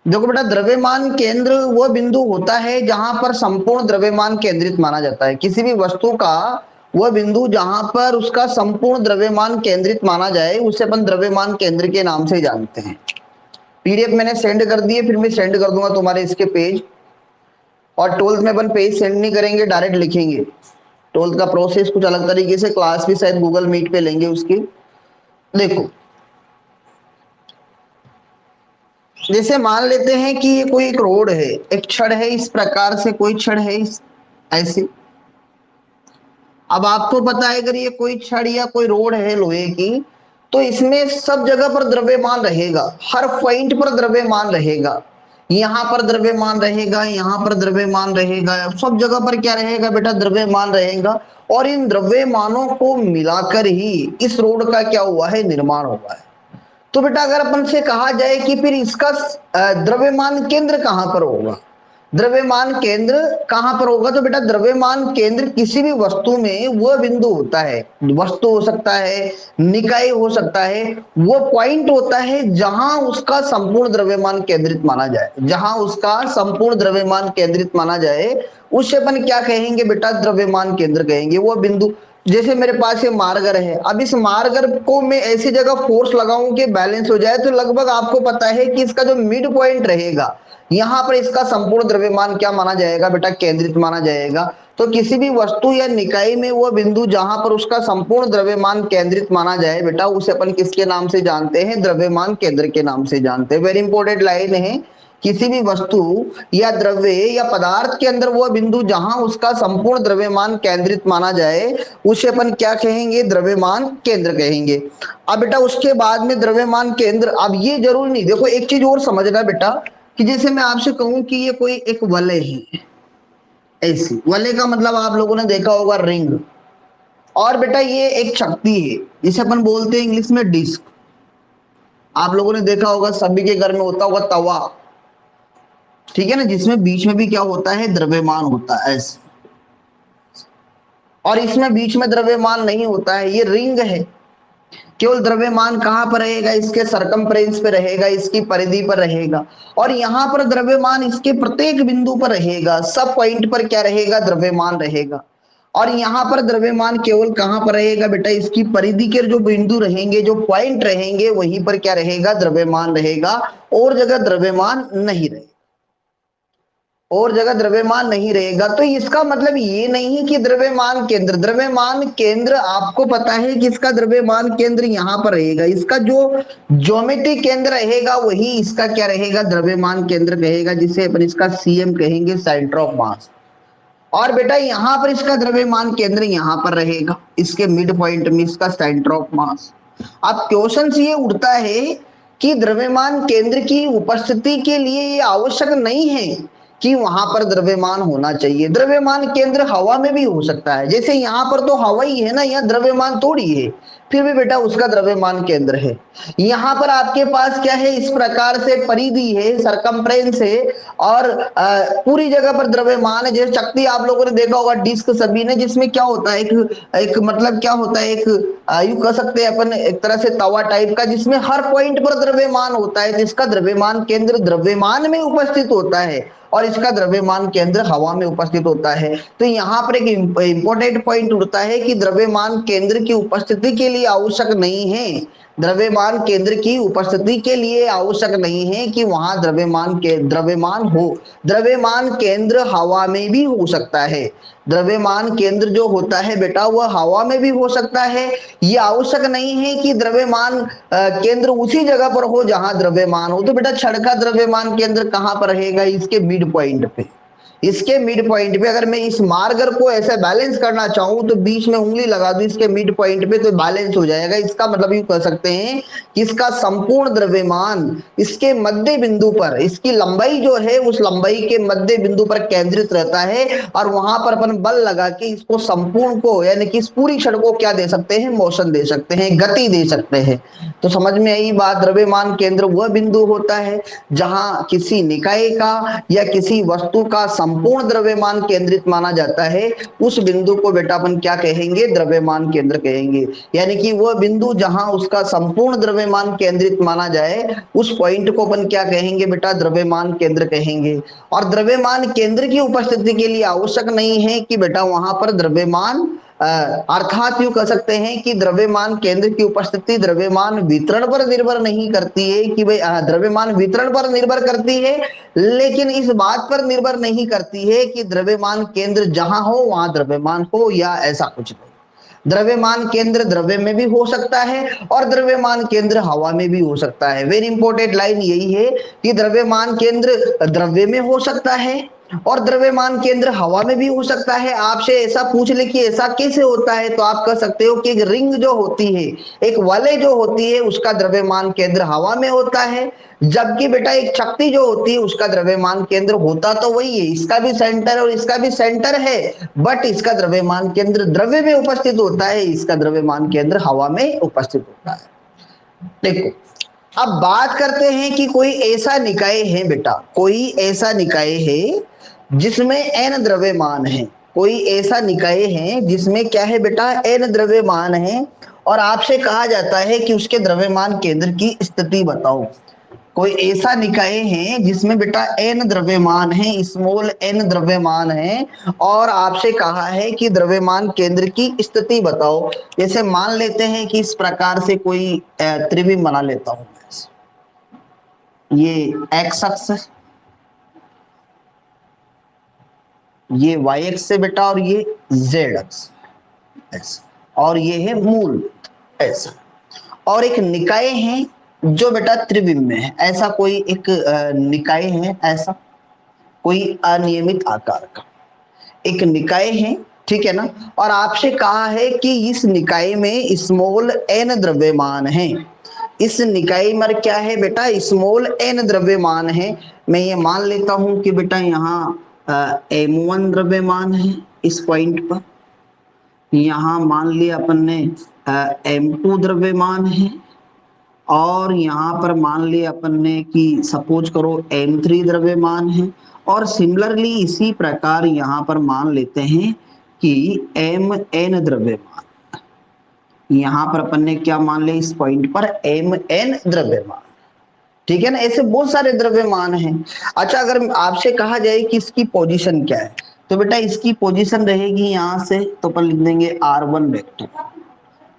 देखो बेटा, द्रव्यमान केंद्र वो बिंदु होता है जहां पर संपूर्ण द्रव्यमान केंद्रित माना जाता है। किसी भी वस्तु का वह बिंदु जहां पर उसका संपूर्ण द्रव्यमान केंद्रित माना जाए उसे अपन द्रव्यमान केंद्र के नाम से जानते हैं। पीडीएफ मैंने सेंड कर दी है, फिर मैं सेंड कर दूंगा तुम्हारे इसके पेज। और 12th में अपन पेज सेंड नहीं करेंगे, डायरेक्ट लिखेंगे। 12th का प्रोसेस कुछ अलग तरीके से, क्लास भी शायद गूगल मीट पे लेंगे उसकी। देखो, जैसे मान लेते हैं कि ये कोई एक रोड है, एक छड़ है, इस प्रकार से कोई छड़ है ऐसे। अब आपको पता है अगर ये कोई छड़ या कोई रोड है लोहे की, तो इसमें सब जगह पर द्रव्यमान रहेगा, हर पॉइंट पर द्रव्यमान रहेगा। यहाँ पर द्रव्यमान रहेगा, यहाँ पर द्रव्यमान रहेगा, सब जगह पर क्या रहेगा बेटा, द्रव्यमान रहेगा। और इन द्रव्यमानों को मिलाकर ही इस रोड का क्या हुआ है, निर्माण हुआ है। तो बेटा अगर अपन से कहा जाए कि फिर इसका द्रव्यमान केंद्र कहां पर होगा, द्रव्यमान केंद्र कहां पर होगा, तो बेटा द्रव्यमान केंद्र किसी भी वस्तु में वह बिंदु होता है, वस्तु हो सकता है, निकाय हो सकता है, वो पॉइंट होता है जहां उसका संपूर्ण द्रव्यमान केंद्रित माना जाए। जहां उसका संपूर्ण द्रव्यमान केंद्रित माना जाए उसे अपन क्या कहेंगे बेटा, द्रव्यमान केंद्र कहेंगे। वो बिंदु, जैसे मेरे पास ये मार्गर है, अब इस मार्गर को मैं ऐसी जगह फोर्स लगाऊं कि बैलेंस हो जाए, तो लगभग आपको पता है कि इसका जो मिड पॉइंट रहेगा, यहां पर इसका संपूर्ण द्रव्यमान क्या माना जाएगा बेटा, केंद्रित माना जाएगा। तो किसी भी वस्तु या निकाय में वो बिंदु जहां पर उसका संपूर्ण द्रव्यमान केंद्रित माना जाए बेटा, उसे अपन किसके नाम से जानते हैं, द्रव्यमान केंद्र के नाम से जानते हैं। वेरी इंपॉर्टेंट लाइन है, किसी भी वस्तु या द्रव्य या पदार्थ के अंदर वो बिंदु जहां उसका संपूर्ण द्रव्यमान केंद्रित माना जाए उसे अपन क्या कहेंगे, द्रव्यमान केंद्र कहेंगे। अब बेटा उसके बाद में द्रव्यमान केंद्र, अब ये जरूर नहीं, देखो एक चीज और समझना बेटा, कि जैसे मैं आपसे कहूं कि ये कोई एक वलय है, ऐसी वलय का मतलब आप लोगों ने देखा होगा रिंग। और बेटा ये एक शक्ति है, जिसे अपन बोलते हैं इंग्लिश में डिस्क। आप लोगों ने देखा होगा, सभी के घर में होता होगा तवा, ठीक है ना, जिसमें बीच में भी क्या होता है, द्रव्यमान होता है ऐसे। और इसमें बीच में द्रव्यमान नहीं होता है, ये रिंग है। केवल द्रव्यमान कहां पर रहेगा, इसके सरकमफ्रेंस पे रहेगा, इसकी परिधि पर रहेगा। और यहां पर द्रव्यमान इसके प्रत्येक बिंदु पर रहेगा, सब पॉइंट पर क्या रहेगा, द्रव्यमान रहेगा। और यहाँ पर द्रव्यमान केवल कहां पर रहेगा बेटा, इसकी परिधि के जो बिंदु रहेंगे, जो पॉइंट रहेंगे, वहीं पर क्या रहेगा, द्रव्यमान रहेगा। और जगह द्रव्यमान नहीं रहेगा, और जगह द्रव्यमान नहीं रहेगा। तो इसका मतलब ये नहीं है कि द्रव्यमान केंद्र, द्रव्यमान केंद्र आपको पता है कि इसका द्रव्यमान केंद्र यहां पर रहेगा, इसका जो ज्योमेट्रिक केंद्र रहेगा वही इसका क्या रहेगा, द्रव्यमान केंद्र कहेगा, जिसे अपन इसका सीएम कहेंगे, सेंटर ऑफ मास। और बेटा यहां पर इसका द्रव्यमान केंद्र यहां पर रहेगा, इसके मिड पॉइंट में इसका सेंटर ऑफ मास। अब क्वेश्चन ये उठता है कि द्रव्यमान केंद्र की उपस्थिति के लिए ये आवश्यक नहीं है कि वहां पर द्रव्यमान होना चाहिए। द्रव्यमान केंद्र हवा में भी हो सकता है, जैसे यहाँ पर तो हवा ही है ना, यहाँ द्रव्यमान थोड़ी है, फिर भी बेटा उसका द्रव्यमान केंद्र है। यहाँ पर आपके पास क्या है, इस प्रकार से परिधि है, सरकमफ्रेंस है, और पूरी जगह पर द्रव्यमान है। जैसे शक्ति आप लोगों ने देखा होगा, डिस्क सभी ने, जिसमें क्या होता है, एक मतलब क्या होता है, एक यू कह सकते हैं अपन एक तरह से तवा टाइप का, जिसमें हर पॉइंट पर द्रव्यमान होता है, जिसका द्रव्यमान केंद्र द्रव्यमान में उपस्थित होता है और इसका द्रव्यमान केंद्र हवा में उपस्थित होता है। तो यहाँ पर एक इंपॉर्टेंट पॉइंट उठता है कि द्रव्यमान केंद्र की उपस्थिति के लिए आवश्यक नहीं है, द्रव्यमान केंद्र की उपस्थिति के लिए आवश्यक नहीं है कि वहां द्रव्यमान हो। द्रव्यमान केंद्र हवा में भी हो सकता है, द्रव्यमान केंद्र जो होता है बेटा वह हवा में भी हो सकता है। ये आवश्यक नहीं है कि द्रव्यमान केंद्र उसी जगह पर हो जहां द्रव्यमान हो। तो बेटा छड़ का द्रव्यमान केंद्र कहां पर रहेगा, इसके मिड पॉइंट पे, इसके मिड पॉइंट पे। अगर मैं इस मार्गर को ऐसे बैलेंस करना चाहूं तो बीच में उंगली लगा दूं इसके मिड पॉइंट पे, तो बैलेंस हो जाएगा। इसका मतलब यूं कह सकते हैं कि इसका संपूर्ण द्रव्यमान इसके मध्य बिंदु पर, इसकी लंबाई जो है उस लंबाई के मध्य बिंदु पर केंद्रित रहता है, और वहां पर अपन बल लगा के इसको संपूर्ण को, यानी कि इस पूरी छड़ को क्या दे सकते हैं, मोशन दे सकते हैं, गति दे सकते हैं। तो समझ में आई बात, द्रव्यमान केंद्र वह बिंदु होता है जहां किसी निकाय का या किसी वस्तु का संपूर्ण द्रव्यमान केंद्रित माना जाता है, उस बिंदु को बेटा अपन क्या कहेंगे, द्रव्यमान केंद्र कहेंगे। यानी कि वह बिंदु जहां उसका संपूर्ण द्रव्यमान केंद्रित माना जाए, उस पॉइंट को अपन क्या कहेंगे बेटा, द्रव्यमान केंद्र कहेंगे। और द्रव्यमान केंद्र की उपस्थिति के लिए आवश्यक नहीं है कि बेटा वहां पर द्रव्यमान अर्थात यूं कह सकते हैं कि द्रव्यमान केंद्र की उपस्थिति द्रव्यमान वितरण पर निर्भर नहीं करती है कि भाई द्रव्यमान वितरण पर निर्भर करती है, लेकिन इस बात पर निर्भर नहीं करती है कि द्रव्यमान केंद्र जहां हो वहां द्रव्यमान हो, या ऐसा कुछ नहीं। द्रव्यमान केंद्र द्रव्य में भी हो सकता है और द्रव्यमान केंद्र हवा में भी हो सकता है। वेरी इंपॉर्टेंट लाइन यही है कि द्रव्यमान केंद्र द्रव्य में हो सकता है और द्रव्यमान केंद्र हवा में भी हो सकता है। आपसे ऐसा पूछ ले कि ऐसा कैसे होता है, तो आप कह सकते हो कि एक रिंग जो होती है, एक वलय जो होती है, उसका द्रव्यमान केंद्र हवा में होता है, जबकि बेटा एक शक्ति जो होती है उसका द्रव्यमान केंद्र होता तो वही है, इसका भी सेंटर और इसका भी सेंटर है, बट इसका द्रव्यमान केंद्र द्रव्य में उपस्थित होता है, इसका द्रव्यमान केंद्र हवा में उपस्थित होता है। देखो अब बात करते हैं कि कोई ऐसा निकाय है बेटा, कोई ऐसा निकाय है जिसमें n द्रव्यमान है, कोई ऐसा निकाय है जिसमें क्या है बेटा, n द्रव्यमान है, और आपसे कहा जाता है कि उसके द्रव्यमान केंद्र की स्थिति बताओ। कोई ऐसा निकाय है जिसमें बेटा n द्रव्यमान है, स्मॉल n द्रव्यमान है, और आपसे कहा है कि द्रव्यमान केंद्र की स्थिति बताओ। जैसे मान लेते हैं कि इस प्रकार से कोई त्रिविम बना लेता हूं, ये x अक्ष, ये y अक्ष से बेटा, और ये z अक्ष ऐसा, और ये है मूल ऐसा, और एक निकाय है जो बेटा त्रिविम में है, ऐसा कोई एक निकाय है, ऐसा कोई अनियमित आकार का एक निकाय है, ठीक है ना। और आपसे कहा है कि इस निकाय में स्मॉल n द्रव्यमान है, इस निकाय में क्या है बेटा, स्मॉल n द्रव्यमान है। मैं ये मान लेता हूं कि बेटा यहाँ m1 द्रव्यमान है इस पॉइंट पर, यहाँ मान लिया अपन ने m2 द्रव्यमान है, और यहाँ पर मान लिया अपन ने कि सपोज करो m3 द्रव्यमान है, और सिमिलरली इसी प्रकार यहाँ पर मान लेते हैं कि mn द्रव्यमान, यहाँ पर अपन ने क्या मान लिया, इस पॉइंट पर mn द्रव्यमान, ठीक है ना। ऐसे बहुत सारे द्रव्यमान हैं। अच्छा अगर आपसे कहा जाए कि इसकी पोजीशन क्या है, तो बेटा इसकी पोजीशन रहेगी यहां से, तो अपन लिख देंगे r1 वेक्टर,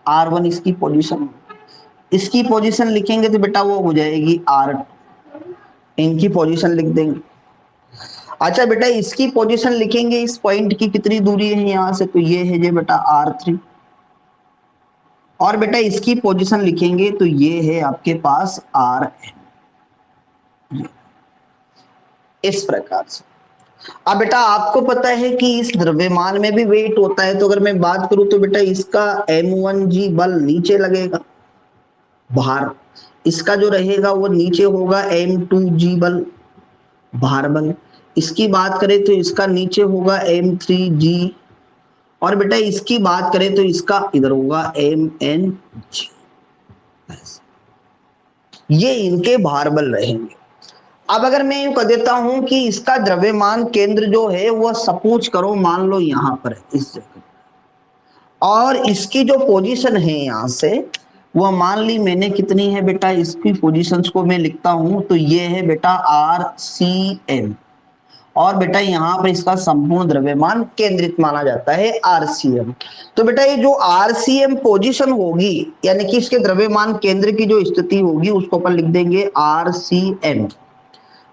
r1 इसकी पोजीशन, इसकी पोजीशन लिखेंगे तो बेटा वो हो जाएगी r2, इनकी पोजीशन लिख देंगे। अच्छा बेटा इसकी पोजीशन लिखेंगे, इस पॉइंट की कितनी दूरी है यहां से, तो ये है जे बेटा r3, और बेटा इसकी पोजीशन लिखेंगे तो ये है आपके पास rn, इस प्रकार से। अब बेटा आपको पता है कि इस द्रव्यमान में भी वेट होता है, तो अगर मैं बात करूं तो बेटा इसका m1g बल नीचे लगेगा भार, इसका जो रहेगा वो नीचे होगा m2g बल भार बल, इसकी बात करें तो इसका नीचे होगा m3g, और बेटा इसकी बात करें तो इसका इधर होगा mng, ये इनके भार बल रहेंगे। अब अगर मैं यूं कह देता हूं कि इसका द्रव्यमान केंद्र जो है वो सपोज करो मान लो यहां पर है इस जगह, और इसकी जो पोजीशन है यहां से वो मान ली मैंने कितनी है बेटा, इसकी पोजीशंस को मैं लिखता हूं तो ये है बेटा RCM, और बेटा यहाँ पर इसका संपूर्ण द्रव्यमान केंद्रित माना जाता है RCM। तो बेटा ये जो RCM पोजीशन होगी, यानी कि इसके द्रव्यमान केंद्र की जो स्थिति होगी उसको अपन लिख देंगे RCM,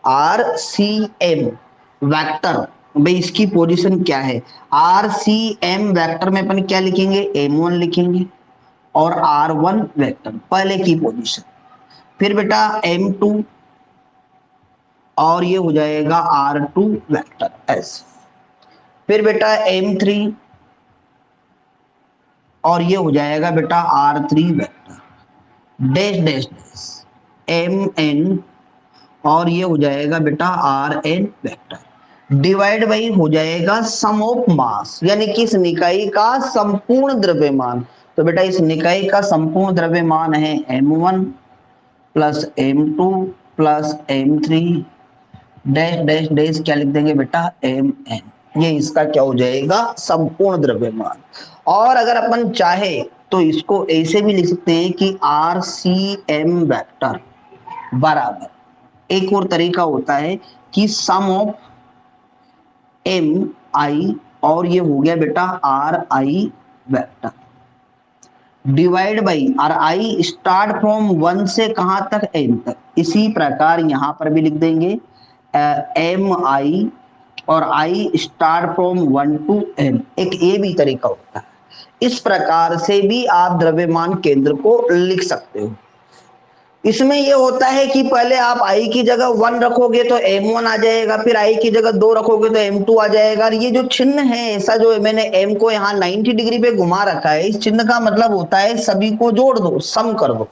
RCM वेक्टर, भाई इसकी पोजीशन क्या है, RCM वेक्टर में अपन क्या लिखेंगे, M1 लिखेंगे, और R1 वेक्टर पहले की पोजीशन, फिर बेटा M2, और ये हो जाएगा R2 वेक्टर ऐसे, फिर बेटा M3, और ये हो जाएगा बेटा R3 vector, dash dash dash MN, और ये हो जाएगा बेटा RN वेक्टर, डिवाइड बाई हो जाएगा सम ऑफ मास, यानी कि इस निकाय का संपूर्ण द्रव्यमान। तो बेटा इस निकाय का संपूर्ण द्रव्यमान है m1 plus m2 plus m3 dash dash dash क्या लिख देंगे बेटा, एम एन। ये इसका क्या हो जाएगा, संपूर्ण द्रव्यमान। और अगर अपन चाहे तो इसको ऐसे भी लिख सकते हैं कि आर सी एम वेक्टर बराबर, एक और तरीका होता है कि सम ऑफ एम आई, और ये हो गया बेटा are I vector, divide by are I start from 1 से कहां तक, एन तक। इसी प्रकार यहां पर भी लिख देंगे एम आई और I start from 1 to N. एक ये भी तरीका होता है। इस प्रकार से भी आप द्रव्यमान केंद्र को लिख सकते हो। इसमें ये होता है कि पहले आप आई की जगह 1 रखोगे तो m1 आ जाएगा, फिर आई की जगह 2 रखोगे तो m2 आ जाएगा। और ये जो चिन्ह है ऐसा, जो मैंने m को यहाँ 90 डिग्री पे घुमा रखा है, इस चिन्ह का मतलब होता है सभी को जोड़ दो, सम कर दो।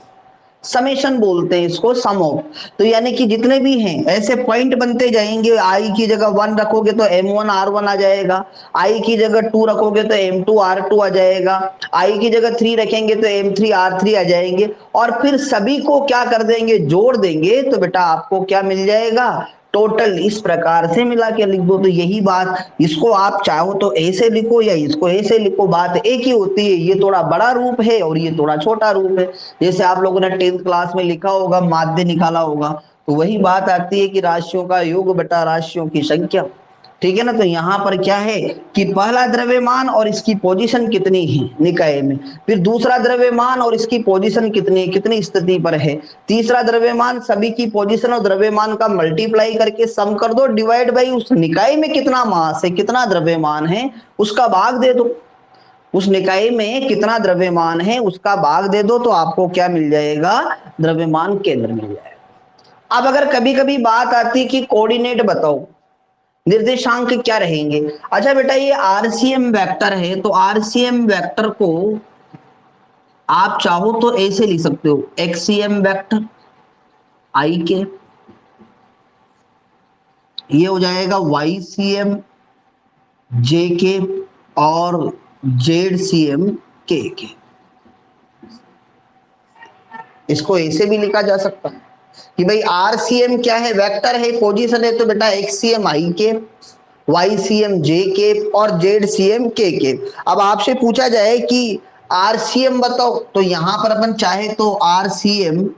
समेशन बोलते हैं इसको, सम ऑफ। तो यानी कि जितने भी हैं ऐसे पॉइंट बनते जाएंगे। आई की जगह 1 रखोगे तो m1 r1 आ जाएगा, आई की जगह 2 रखोगे तो m2 r2 आ जाएगा, आई की जगह 3 रखेंगे तो m3 r3 आ जाएंगे। और फिर सभी को क्या कर देंगे, जोड़ देंगे, तो बेटा आपको क्या मिल जाएगा, टोटल। इस प्रकार से मिला के लिख दो। तो यही बात, इसको आप चाहो तो ऐसे लिखो या इसको ऐसे लिखो, बात एक ही होती है। ये थोड़ा बड़ा रूप है और ये थोड़ा छोटा रूप है। जैसे आप लोगों ने 10th क्लास में लिखा होगा, माध्य निकाला होगा, तो वही बात आती है कि राशियों का योग बटा राशियों की संख्या। ठीक है ना। तो यहां पर क्या है कि पहला द्रव्यमान और इसकी पोजीशन कितनी है निकाय में, फिर दूसरा द्रव्यमान और इसकी पोजीशन कितनी कितनी स्थिति पर है, तीसरा द्रव्यमान, सभी की पोजीशन और द्रव्यमान का मल्टीप्लाई करके सम कर दो, डिवाइड बाई उस निकाय में कितना मास है, कितना द्रव्यमान है, उसका भाग दे दो। उस निकाय में कितना द्रव्यमान है उसका भाग दे दो, तो आपको क्या मिल जाएगा, द्रव्यमान केंद्र मिल जाएगा। अब अगर कभी कभी बात आती कि कोऑर्डिनेट बताओ, निर्देशांक क्या रहेंगे। अच्छा बेटा, ये आरसीएम वेक्टर है, तो आरसीएम वेक्टर को आप चाहो तो ऐसे लिख सकते हो, एक्सीएम वेक्टर आई के, ये हो जाएगा वाईसीएम जे के, और जेड सी एम के। इसको ऐसे भी लिखा जा सकता है कि भाई आरसीएम क्या है, वेक्टर है, पोजीशन है, तो बेटा एक्सीएम आई के, वाईसीएम जे के और जेड सी एम के। अब आपसे पूछा जाए कि आरसीएम बताओ, तो यहां पर अपन चाहे तो आरसीएम,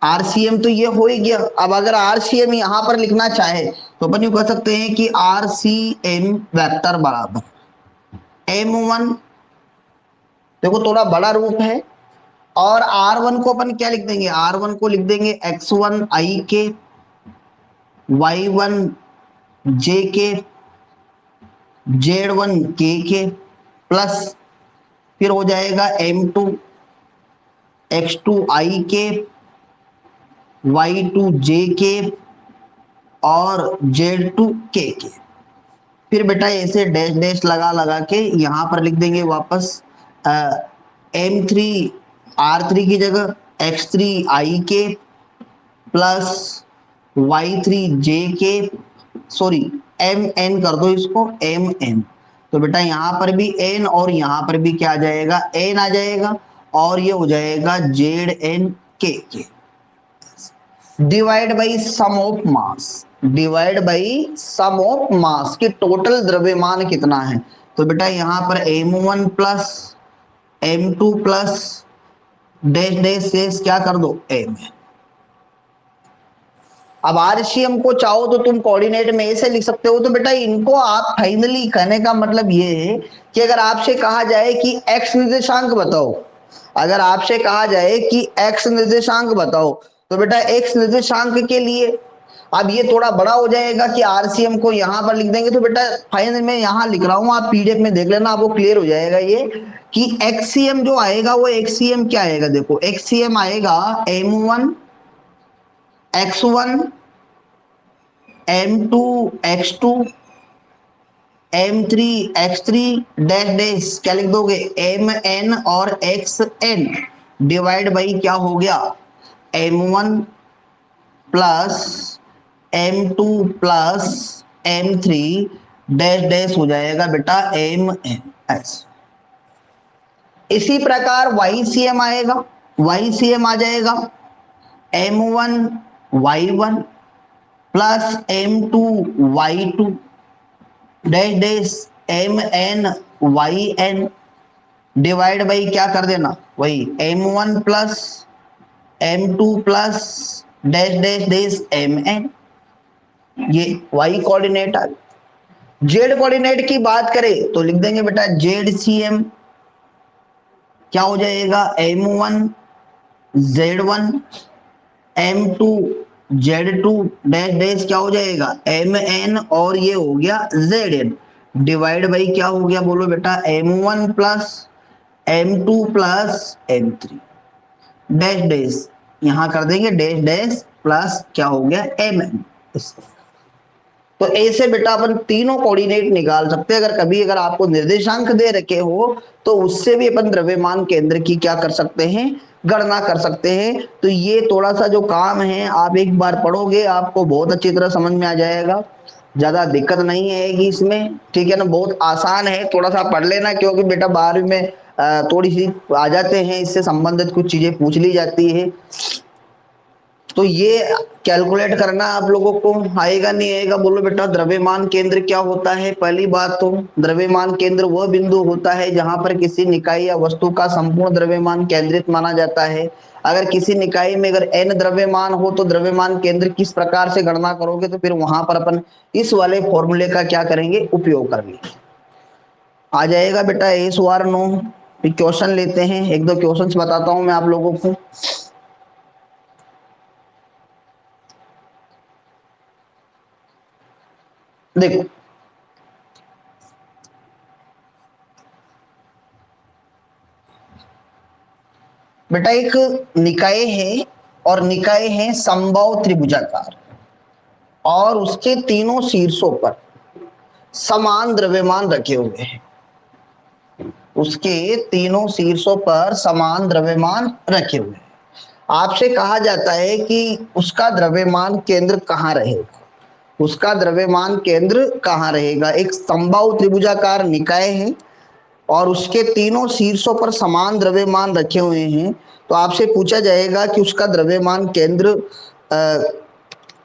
आरसीएम तो ये हो ही गया। अब अगर आरसीएम यहां पर लिखना चाहे तो अपन यूं कह सकते हैं कि आरसीएम वेक्टर बराबर m1, देखो थोड़ा बड़ा रूप है, और r1 को अपन क्या लिख देंगे, r1 को लिख देंगे x1 आई के, y1 जे के, z1 के प्लस, फिर हो जाएगा m2 x2 आई के, y2 जे के और z2 के। फिर बेटा ऐसे डैश डैश लगा लगा के यहां पर लिख देंगे वापस m3 r3 की जगह x3 आई के प्लस y3 जे के, सॉरी एम एन कर दो इसको, एम एन। तो बेटा यहां पर भी एन और यहां पर भी क्या आ जाएगा, एन आ जाएगा, और ये हो जाएगा जेड एन के। Divide by sum of mass, divide by sum of mass की टोटल द्रव्यमान कितना है। तो बेटा यहां पर m1 plus m2 plus dash dash dash क्या कर दो, m। अब आरसीएम को चाहो तो तुम कोऑर्डिनेट में ऐसे लिख सकते हो। तो बेटा इनको आप फाइनली कहने का मतलब ये है कि अगर आपसे कहा जाए कि एक्स निर्देशांक बताओ, अगर आपसे कहा जाए कि एक्स निर्देशांक बताओ, तो बेटा एक्स निर्देशांक के लिए अब ये थोड़ा बड़ा हो जाएगा कि आरसीएम को यहां पर लिख देंगे। तो बेटा फाइनल में यहां लिख रहा हूं, आप पीडीएफ में देख लेना, आपको क्लियर हो जाएगा ये कि एक्सीएम जो आएगा वो एक्सीएम क्या आएगा, देखो एक्सीएम आएगा m1 x1 m2 x2 m3 x3 dash dash क्या लिख दोगे, mn और xn डिवाइड बाई क्या हो गया, m1 plus m2 plus m3 dash dash हो जाएगा बेटा mn। इसी प्रकार YCM आएगा, YCM आ जाएगा m1 y1 plus M2Y2 dash dash MNYN divide by क्या कर देना, वही M1 plus M2 plus dash dash dash MN, ये y कोऑर्डिनेट आ। जेड कोऑर्डिनेट की बात करें तो लिख देंगे बेटा ZCM क्या हो जाएगा, M1 Z1 M2 Z2 dash dash क्या हो जाएगा MN और ये हो गया ZN डिवाइड बाई क्या हो गया बोलो बेटा M1 plus M2 plus M3 dash dash यहां कर देंगे डैश डैश प्लस क्या हो गया MN। तो ऐसे बेटा अपन तीनों कोऑर्डिनेट निकाल सकते हैं। अगर आपको निर्देशांक दे रखे हो तो उससे भी अपन द्रव्यमान केंद्र की क्या कर सकते हैं, गणना कर सकते हैं। तो ये थोड़ा सा जो काम है आप एक बार पढ़ोगे आपको बहुत अच्छी तरह समझ में आ जाएगा, ज्यादा दिक्कत नहीं आएगी इसमें, ठीक है ना। बहुत आसान है, थोड़ा सा पढ़ लेना, क्योंकि बेटा 12वीं में थोड़ी सी आ जाते हैं, इससे संबंधित कुछ चीजें पूछ ली जाती है। तो ये कैलकुलेट करना आप लोगों को आएगा नहीं आएगा बोलो बेटा। द्रव्यमान केंद्र क्या होता है, पहली बात तो द्रव्यमान केंद्र वह बिंदु होता है जहां पर किसी निकाय या वस्तु का संपूर्ण द्रव्यमान केंद्रित माना जाता है। अगर किसी निकाय में अगर n द्रव्यमान हो तो द्रव्यमान केंद्र किस प्रकार से गणना करोगे, तो फिर वहां पर अपन इस वाले फॉर्मूले का क्या करेंगे, उपयोग करेंगे। आ जाएगा बेटा yes or no। क्वेश्चन लेते हैं, एक दो क्वेश्चन बताता हूं मैं आप लोगों को। देखो बेटा एक निकाय है और निकाय है समबाहु त्रिभुजाकार और उसके तीनों शीर्षों पर समान द्रव्यमान रखे हुए हैं। उसके तीनों शीर्षों पर समान द्रव्यमान रखे हुए हैं। आपसे कहा जाता है कि उसका द्रव्यमान केंद्र कहाँ रहेगा, उसका द्रव्यमान केंद्र कहाँ रहेगा। एक समबाहु त्रिभुजाकार निकाय है और उसके तीनों शीर्षों पर समान द्रव्यमान रखे हुए हैं, तो आपसे पूछा जाएगा कि उसका द्रव्यमान केंद्र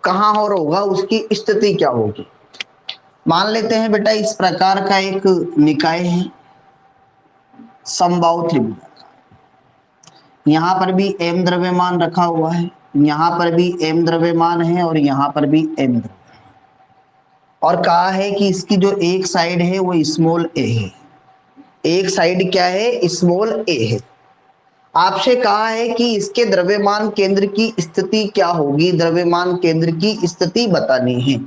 कहाँ और होगा, उसकी स्थिति क्या होगी। मान लेते हैं बेटा इस प्रकार का एक निकाय है समबाहु त्रिभुज, यहां पर भी m द्रव्यमान रखा हुआ है, यहां पर भी m द्रव्यमान है और यहां पर भी m द्रव्यमान, और कहा है कि इसकी जो एक साइड है वो स्मॉल a है। एक साइड क्या है, स्मॉल a है। आपसे कहा है कि इसके द्रव्यमान केंद्र की स्थिति क्या होगी, द्रव्यमान केंद्र की स्थिति बतानी है।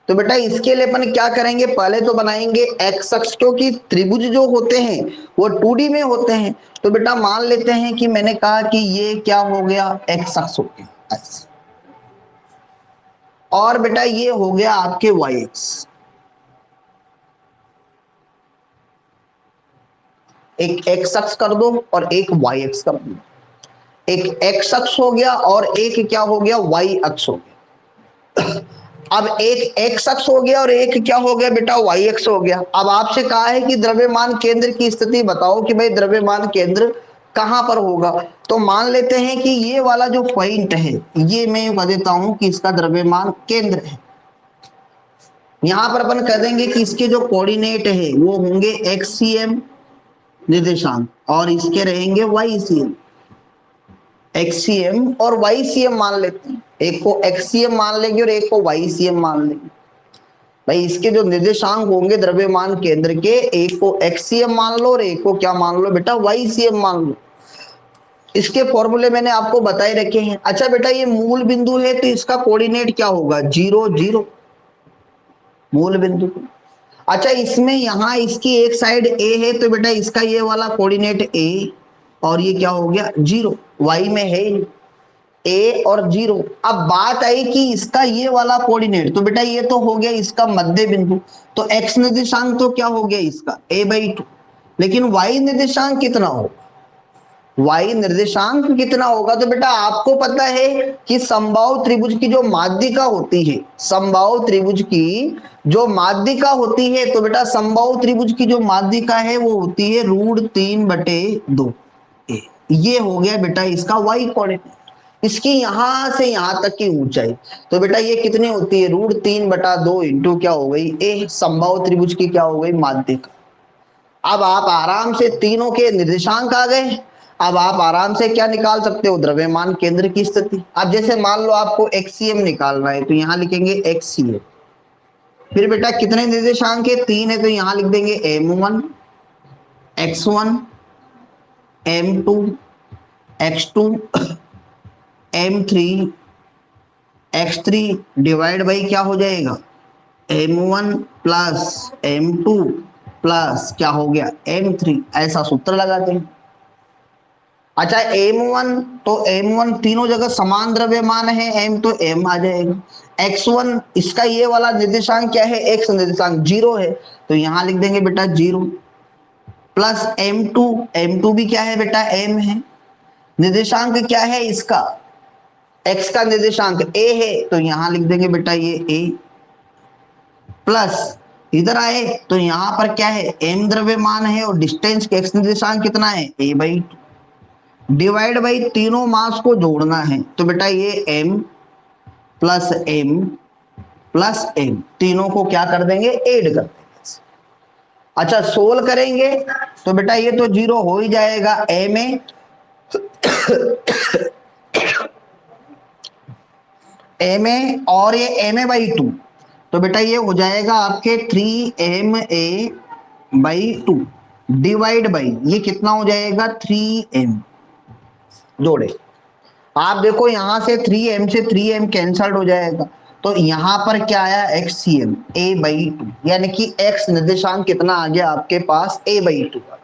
तो बेटा इसके लिए अपन क्या करेंगे, पहले तो बनाएंगे एक्स अक्ष, क्योंकि त्रिभुज जो होते हैं वो 2D में होते हैं। तो बेटा मान लेते हैं कि मैंने कहा कि ये क्या हो गया, एक्स अक्ष हो गया, और बेटा ये हो गया आपके वाई अक्ष। एक एक्स अक्ष कर दो और एक वाई अक्ष कर दो। एक एक्स अक्ष हो गया और एक क्या हो गया, वाई अक्ष हो गया। अब एक एक्स अक्ष हो गया और एक क्या हो गया बेटा, वाई अक्ष हो गया। अब आपसे कहा है कि द्रव्यमान केंद्र की स्थिति बताओ कि भाई द्रव्यमान केंद्र कहां पर होगा। तो मान लेते हैं कि ये वाला जो पॉइंट है ये मैं कह देता हूं कि इसका द्रव्यमान केंद्र है। यहां पर अपन कह देंगे कि इसके जो कोऑर्डिनेट है वो होंगे XCM निर्देशांक और इसके रहेंगे YCM। XCM और YCM मान लेते हैं, एक को XCM मान लेंगे और एक को YCM मान लेंगे। भाई इसके जो निर्देशांक होंगे द्रव्यमान केंद्र के, एक को XCM मान लो और एक को क्या मान लो बेटा, YCM मान लो। इसके फॉर्मूले मैंने आपको बताए रखे हैं। अच्छा बेटा ये मूल बिंदु है तो इसका कोऑर्डिनेट क्या होगा, 0 0 मूल बिंदु। अच्छा इसमें यहां इसकी एक साइड A है तो बेटा इसका ये वाला कोऑर्डिनेट A और ये क्या हो गया 0, Y में है A और 0। अब बात आई कि इसका ये वाला कोऑर्डिनेट, तो बेटा ये तो हो गया इसका मध्य बिंदु, तो x निर्देशांक तो क्या हो गया इसका a/2, लेकिन y निर्देशांक कितना होगा, y निर्देशांक कितना होगा। तो बेटा आपको पता है कि समबाहु त्रिभुज की जो माध्यिका होती है, समबाहु त्रिभुज की जो माध्यिका होती है, तो बेटा समबाहु त्रिभुज की जो माध्यिका है वो होती है √3/2। ये हो गया बेटा इसका y कोऑर्डिनेट। इसकी यहां से यहां तक की ऊंचाई। तो बेटा ये कितनी होती है, √3/2 इंटू क्या हो गई, ए समबाहु त्रिभुज की क्या हो गई, माध्यिक। अब आप आराम से तीनों के निर्देशांक आ गए। अब आप आराम से क्या निकाल सकते हो, द्रव्यमान केंद्र की स्थिति। अब जैसे मान लो आपको एक्सीएम निकालना है, तो यहां लिखेंगे एक्सीएम। फिर बेटा कितने निर्देशांक है, 3 है, तो यहां लिख देंगे M1, X1, M2, X2, M3, X3 divide by क्या हो जाएगा, M1 प्लस M2 प्लस क्या हो गया, M3। ऐसा सूत्र लगाते हैं। अच्छा M1, तो M1 तीनों जगह समान द्रव्यमान है, M तो M आ जाएगा। X1 इसका ये वाला निर्देशांक क्या है, X निर्देशांक 0 है, तो यहां लिख देंगे बेटा 0 प्लस M2, M2 भी क्या है बेटा, M है। निर्देशांक क्या है इसका, X का निर्देशांक A है, तो यहां लिख देंगे बेटा ये A प्लस इधर आए तो यहां पर क्या है, M द्रव्यमान है और डिस्टेंस के X निर्देशांक कितना है, A/2 डिवाइड बाई तीनों मास को जोड़ना है, तो बेटा ये M plus M plus M तीनों को क्या कर देंगे, ऐड कर देंगे। अच्छा सोल्व करेंगे तो बेटा ये तो 0 हो ही जाएगा, MA और ये MA/2, तो बेटा ये हो जाएगा आपके 3MA/2 डिवाइड बाई ये कितना हो जाएगा, 3M जोड़े। आप देखो यहां से 3M से 3M कैंसल्ड हो जाएगा, तो यहां पर क्या आया, XCM A/2, यानी कि X निर्देशांक कितना आ गया आपके पास, A/2 आ गया।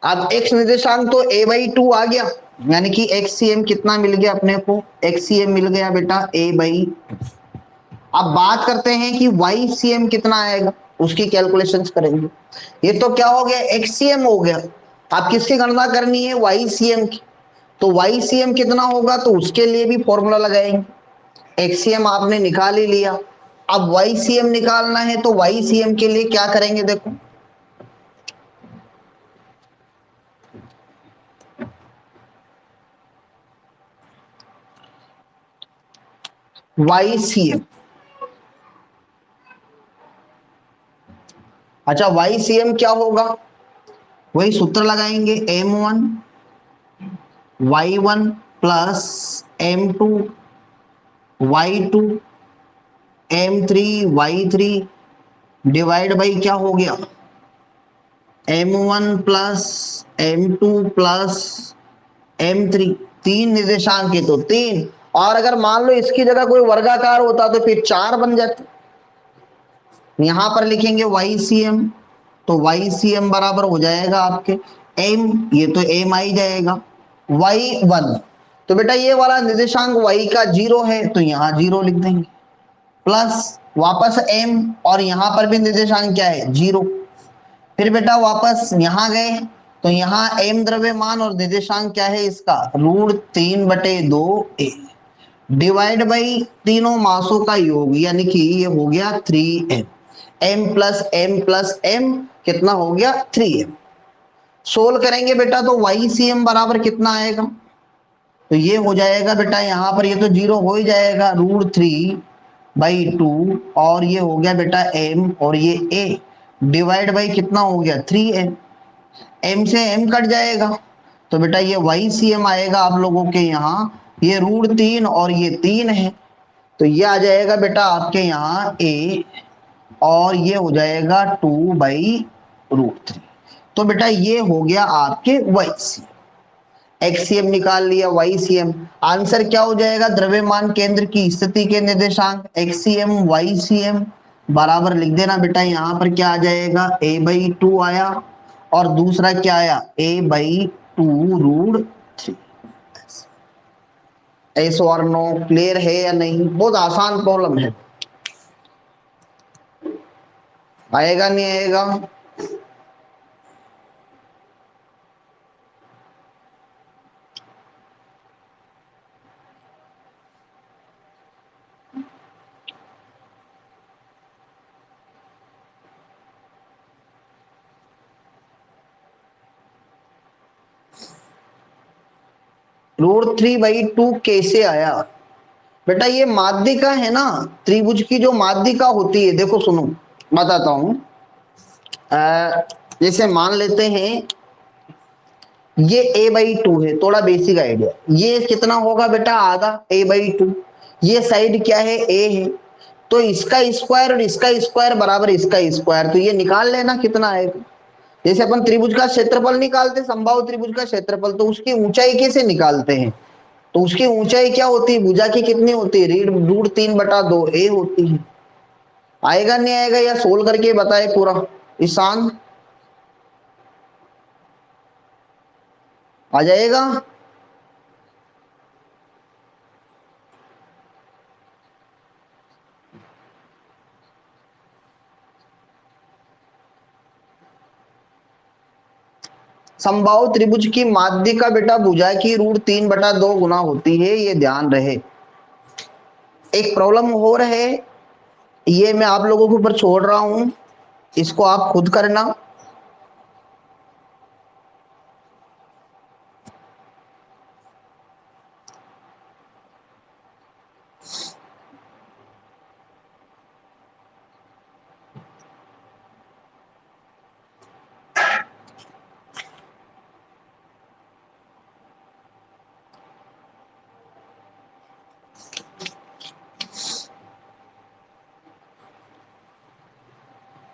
अब X निर्देशांक तो A/2 आ गया, यानी कि XCM कितना मिल गया अपने को, XCM मिल गया बेटा A/2। अब बात करते हैं कि YCM कितना आएगा, उसकी कैलकुलेशंस करेंगे। ये तो क्या हो गया, XCM हो गया। आप किसकी गणना करनी है, YCM की। तो YCM कितना होगा, तो उसके लिए भी फॉर्मूला लगाएंगे। XCM आपने निकाल ही लिया, अब YCM निकालना है, तो YCM के लिए क्या करेंगे, देखो YCM। अच्छा YCM क्या होगा, वही सूत्र लगाएंगे, M1 Y1 plus M2 Y2 M3 Y3 divide by क्या हो गया, M1 plus M2 plus M3। तीन निर्देशांक है तो 3, और अगर मान लो इसकी जगह कोई वर्गाकार होता तो फिर 4 बन जाते। यहां पर लिखेंगे YCM, तो YCM बराबर हो जाएगा आपके M, ये तो M आई जाएगा, Y1, तो बेटा ये वाला निर्देशांक Y का 0 है, तो यहां 0 लिख देंगे प्लस वापस M, और यहां पर भी निर्देशांक क्या है, 0। फिर बेटा वापस यहां गए तो यहां M द्रव्यमान और निर्देशांक क्या है इसका, √3/2 A डिवाइड बाई तीनों मासों का योग, यानी कि ये हो गया 3M। M plus M plus M कितना हो गया, 3M। सोल्व करेंगे बेटा तो YCM बराबर कितना आएगा, तो ये हो जाएगा बेटा यहां पर ये तो 0 हो ही जाएगा, √3/2 और ये हो गया बेटा M और ये A डिवाइड बाई कितना हो गया, 3M। M से M कट जाएगा, तो बेटा ये YCM आएगा आप लोगों के यहाँ, ये √3 और ये 3 है, तो ये आ जाएगा बेटा आपके यहाँ A और ये हो जाएगा 2/√3। तो बेटा ये हो गया आपके YCM। XCM निकाल लिया, YCM आंसर क्या हो जाएगा, द्रव्यमान केंद्र की स्थिति के निर्देशांक XCM YCM बराबर लिख देना बेटा, यहां पर क्या आ जाएगा, A/2 आया और दूसरा क्या आया, A/2√3। एस और नो क्लियर है या नहीं, बहुत आसान प्रॉब्लम है, आएगा नहीं आएगा। √3/2 कैसे आया? बेटा ये माध्यिका है ना, त्रिभुज की जो माध्यिका होती है, देखो सुनो बताता हूं। जैसे मान लेते हैं ये a/2 है, थोड़ा बेसिक आइडिया, ये कितना होगा बेटा? आधा a/2। ये साइड क्या है? a है, तो इसका स्क्वायर और इसका स्क्वायर बराबर इसका स्क्वायर, तो ये निकाल लेना कितना आएगा। जैसे अपन त्रिभुज का क्षेत्रफल निकालते, समबाहु त्रिभुज का क्षेत्रफल, तो उसकी ऊंचाई कैसे निकालते हैं? तो उसकी ऊंचाई क्या होती है? भुजा की कितनी होती है? √3/2 a होती है। आएगा नहीं आएगा, या सोल्व करके बताए पूरा ईशान? आ जाएगा? समबाहु त्रिभुज की माध्यिका बेटा भुजा की √3/2 गुना होती है, ये ध्यान रहे। एक प्रॉब्लम हो रहे, ये मैं आप लोगों के ऊपर छोड़ रहा हूं, इसको आप खुद करना।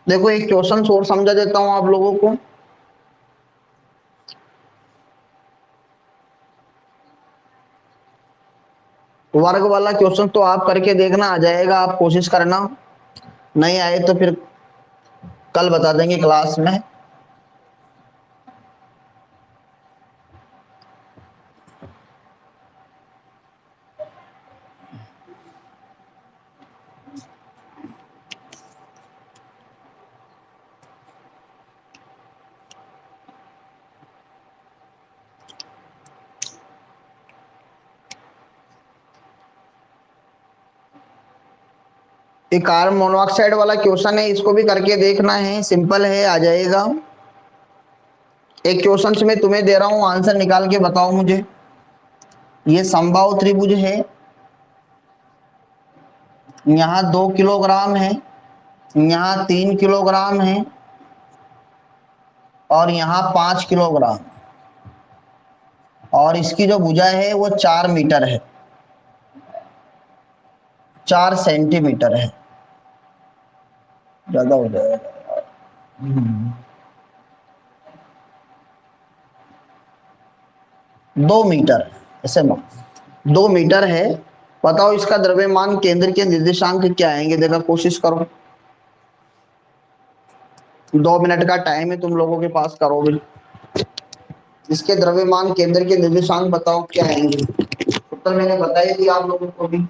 देखो एक क्वेश्चन और समझा देता हूं आप लोगों को। वर्ग वाला क्वेश्चन तो आप करके देखना, आ जाएगा, आप कोशिश करना, नहीं आए तो फिर कल बता देंगे क्लास में। एक कार्बन मोनोऑक्साइड वाला क्वेश्चन है, इसको भी करके देखना है, सिंपल है, आ जाएगा। एक क्वेश्चन से मैं तुम्हें दे रहा हूं, आंसर निकाल के बताओ मुझे। ये समबाहु त्रिभुज है, यहाँ 2 किलोग्राम है, यहाँ 3 किलोग्राम है, और यहाँ 5 किलोग्राम, और इसकी जो भुजा है वो 4 मीटर है, 4 सेंटीमीटर है, ज्यादा हो जाएगा। 2 मीटर, ऐसे 2 मीटर है। बताओ इसका द्रव्यमान केंद्र के निर्देशांक क्या आएंगे? देखा, कोशिश करो, 2 मिनट का टाइम है तुम लोगों के पास, करो भी। इसके द्रव्यमान केंद्र के निर्देशांक बताओ क्या आएंगे? उत्तर मैंने बताई थी आप लोगों को भी।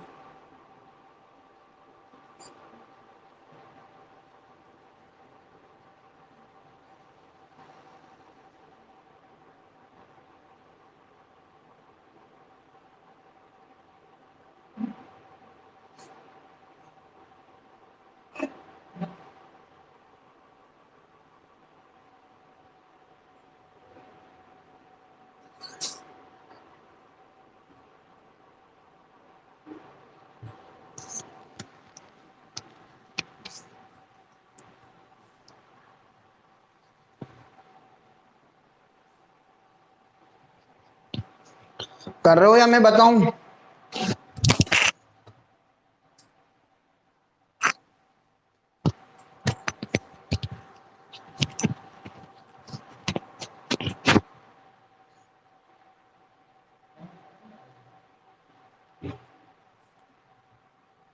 कर रहे हो या मैं बताऊं?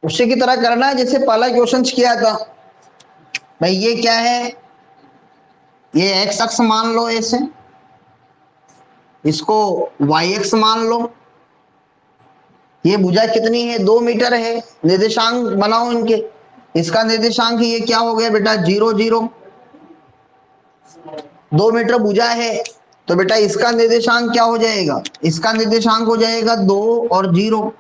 उसी की तरह करना है जैसे पहला क्वेश्चन किया था। भाई ये क्या है? ये एक्स अक्ष मान लो ऐसे, इसको वाई एक्स मान लो। ये भुजा कितनी है? 2 मीटर है। निर्देशांक बनाओ इनके। इसका निर्देशांक ये क्या हो गया बेटा? 0 0। 2 मीटर भुजा है, तो बेटा इसका निर्देशांक क्या हो जाएगा? इसका निर्देशांक हो जाएगा 2 और 0।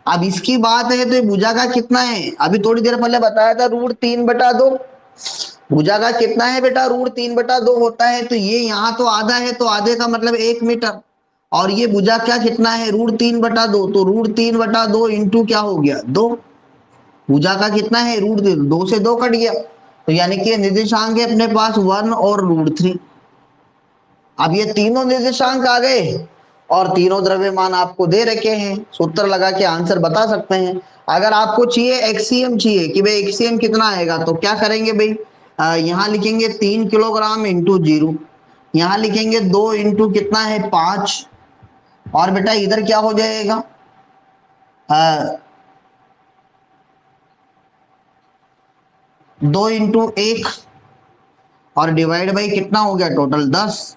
अब इसकी बात है तो भुजा का कितना है? अभी थोड़ी देर पहले बताया था, √3/2। भुजा का कितना है बेटा? √3/2 होता है, तो ये यहाँ तो आधा है, तो आधे का मतलब 1 मीटर, और ये भुजा क्या कितना है, √3/2, तो √3/2 इंटू क्या हो गया 2, भुजा का कितना है √3, 2 से 2 कट गया, तो यानी कि निर्देशांक है अपने पास 1 और √3। अब ये तीनों निर्देशांक आ गए और तीनों द्रव्यमान आपको दे रखे हैं, सूत्र लगा के आंसर बता सकते हैं। अगर आपको चाहिए एक्सीएम चाहिए कि भाई एक्सीएम कितना आएगा, तो क्या करेंगे भाई, यहाँ लिखेंगे 3 किलोग्राम इंटू 0, यहाँ लिखेंगे 2 इंटू कितना है 5, और बेटा इधर क्या हो जाएगा 2 इंटू 1 और डिवाइड बाई कितना हो गया टोटल 10।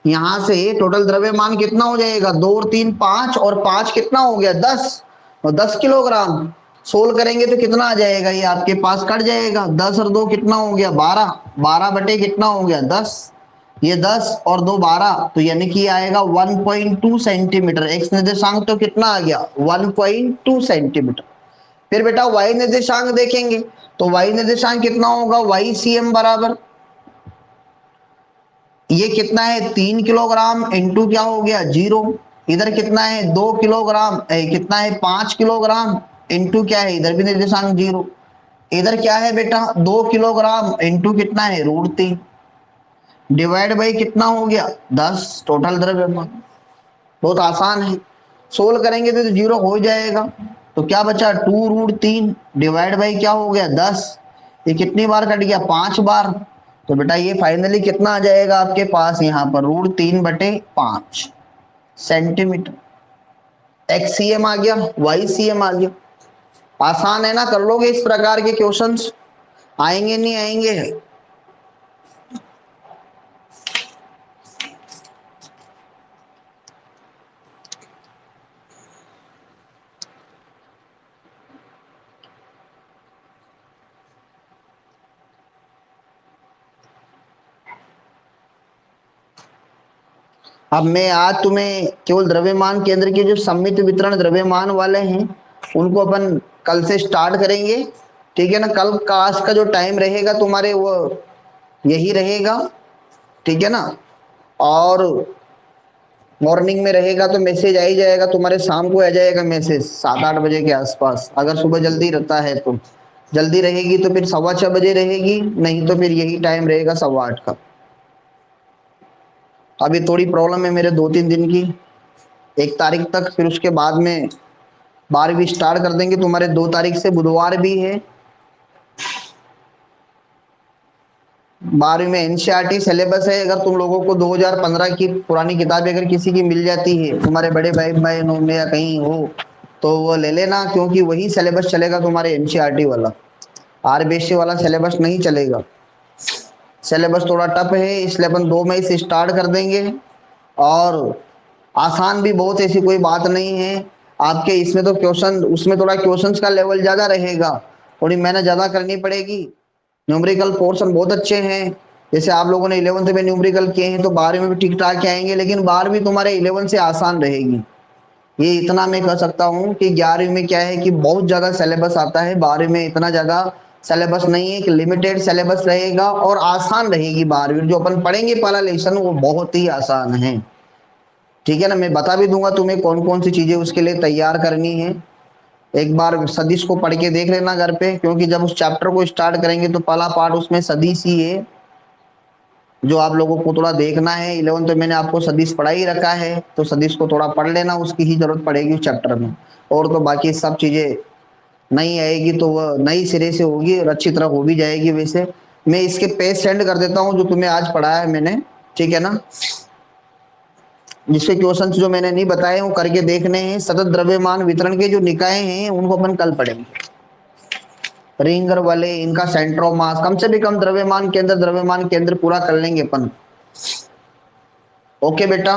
यहां से टोटल द्रव्यमान कितना हो जाएगा, 2 और 3 5, और 5 कितना हो गया 10, और 10 किलोग्राम। सोल्व करेंगे तो कितना आ जाएगा, ये आपके पास कट जाएगा, 10 और 2 कितना हो गया 12, 12 बटे कितना हो गया 10, ये 10 और 2 12, तो यानी कि आएगा 1.2 सेंटीमीटर। एक्स निर्देशांक तो कितना आ गया 1.2 सेंटीमीटर। फिर बेटा वाई निर्देशांक देखेंगे, तो वाई निर्देशांक कितना होगा, वाई सी एम बराबर ये कितना है 3 किलोग्राम इंटू क्या हो गया 0, इधर कितना है 2 किलोग्राम, कितना है 5 किलोग्राम इंटू क्या है, इधर भी निर्देशांक 0, इधर क्या है बेटा 2 किलोग्राम इंटू कितना है √3, डिवाइड बाई कितना हो गया 10 टोटल द्रव्यमान। बहुत आसान है, सोल्व करेंगे तो 0 हो जाएगा, तो क्या बचा 2√3 डिवाइड बाई क्या हो गया 10, ये कितनी बार कट गया 5 बार, तो बेटा ये फाइनली कितना आ जाएगा आपके पास यहाँ पर √3/5 सेंटीमीटर। एक्सीएम आ गया, वाईसीएम आ गया। आसान है ना, कर लोगे इस प्रकार के क्वेश्चंस, आएंगे नहीं आएंगे। अब मैं आज तुम्हें केवल द्रव्यमान केंद्र के जो सममित वितरण द्रव्यमान वाले हैं उनको अपन कल से स्टार्ट करेंगे, ठीक है ना। कल क्लास का जो टाइम रहेगा तुम्हारे वो यही रहेगा, ठीक है ना। और मॉर्निंग में रहेगा तो मैसेज आ ही जाएगा तुम्हारे, शाम को आ जाएगा मैसेज 7-8 बजे के आसपास। अगर सुबह जल्दी रहता है तो जल्दी रहेगी तो फिर 6:15 बजे रहेगी, नहीं तो फिर यही टाइम रहेगा 8:15 का। अभी थोड़ी प्रॉब्लम है मेरे 2-3 दिन की, 1 तारीख तक, फिर उसके बाद में 12वीं स्टार्ट कर देंगे तुम्हारे। 2 तारीख से बुधवार भी है। 12वीं में एनसीईआरटी सिलेबस है। अगर तुम लोगों को 2015 की पुरानी किताबें अगर किसी की मिल जाती है, तुम्हारे बड़े भाई बहनों में या कहीं हो, तो वो ले लेना, क्योंकि वही सिलेबस चलेगा तुम्हारे एनसीईआरटी वाला, आरबीएससी वाला सिलेबस नहीं चलेगा। सिलेबस थोड़ा टफ है, इसलिए अपन 2 मई से स्टार्ट कर देंगे। और आसान भी बहुत, ऐसी कोई बात नहीं है आपके इसमें तो क्वेश्चन, उसमें थोड़ा क्वेश्चंस का लेवल ज्यादा रहेगा, थोड़ी मेहनत ज्यादा करनी पड़ेगी। न्यूमेरिकल पोर्शन बहुत अच्छे हैं, जैसे आप लोगों ने 11th में न्यूमेरिकल किए हैं तो 12वीं में भी ठीक ठाक के आएंगे, लेकिन 12वीं तुम्हारे 11 से आसान रहेगी। ये इतना मैं कह सकता हूँ कि 11वीं में क्या है कि बहुत ज्यादा सिलेबस आता है, 12वीं में इतना ज्यादा सिलेबस नहीं है, कि लिमिटेड सिलेबस रहेगा और आसान रहेगी 12वीं। जो अपन पढ़ेंगे पहला लेसन वो बहुत ही आसान है, ठीक है ना। मैं बता भी दूंगा तुम्हें कौन कौन सी चीजें उसके लिए तैयार करनी है। एक बार सदिश को पढ़ के देख लेना घर पे, क्योंकि जब उस चैप्टर को स्टार्ट करेंगे तो पहला पार्ट उसमें सदिश ही है जो आप लोगों को थोड़ा देखना है। 11th तो मैंने आपको सदिश पढ़ा ही रखा है, तो सदिश को थोड़ा पढ़ लेना, उसकी ही जरूरत पड़ेगी उस चैप्टर में। और तो बाकी सब चीजें नहीं आएगी तो वह नई सिरे से होगी और अच्छी तरह हो भी जाएगी। वैसे मैं इसके पेज सेंड कर देता हूँ जो तुम्हें आज पढ़ाया है मैंने, ठीक है ना। जिसके क्वेश्चन जो मैंने नहीं बताए वो करके देखने हैं। सतत द्रव्यमान वितरण के जो निकाय हैं उनको अपन कल पढ़ेंगे। रिंगर वाले, इनका सेंटर ऑफ मास, कम से भी कम द्रव्यमान केंद्र पूरा कर लेंगे अपन। ओके बेटा।